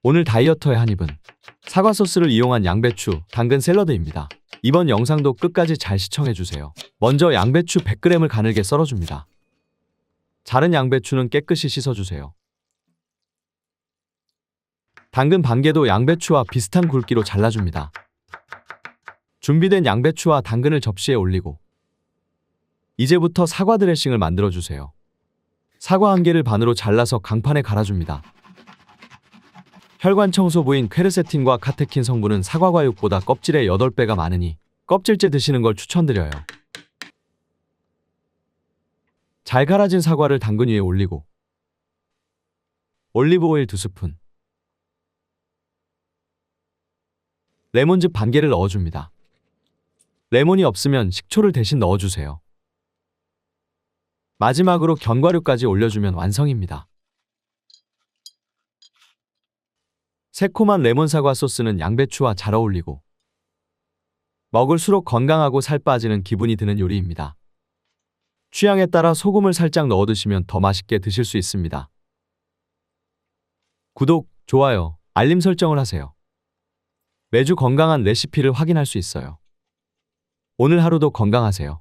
오늘 다이어터의 한 입은 사과 소스를 이용한 양배추, 당근 샐러드입니다. 이번 영상도 끝까지 잘 시청해주세요. 먼저 양배추 100g을 가늘게 썰어줍니다. 자른 양배추는 깨끗이 씻어주세요. 당근 반 개도 양배추와 비슷한 굵기로 잘라줍니다. 준비된 양배추와 당근을 접시에 올리고 이제부터 사과 드레싱을 만들어주세요. 사과 한 개를 반으로 잘라서 강판에 갈아줍니다. 혈관 청소부인 퀘르세틴과 카테킨 성분은 사과 과육보다 껍질의 8배가 많으니 껍질째 드시는 걸 추천드려요. 잘 갈아진 사과를 당근 위에 올리고 올리브 오일 2스푼, 레몬즙 반 개를 넣어줍니다. 레몬이 없으면 식초를 대신 넣어주세요. 마지막으로 견과류까지 올려주면 완성입니다. 새콤한 레몬 사과 소스는 양배추와 잘 어울리고 먹을수록 건강하고 살 빠지는 기분이 드는 요리입니다. 취향에 따라 소금을 살짝 넣어 드시면 더 맛있게 드실 수 있습니다. 구독, 좋아요, 알림 설정을 하세요. 매주 건강한 레시피를 확인할 수 있어요. 오늘 하루도 건강하세요.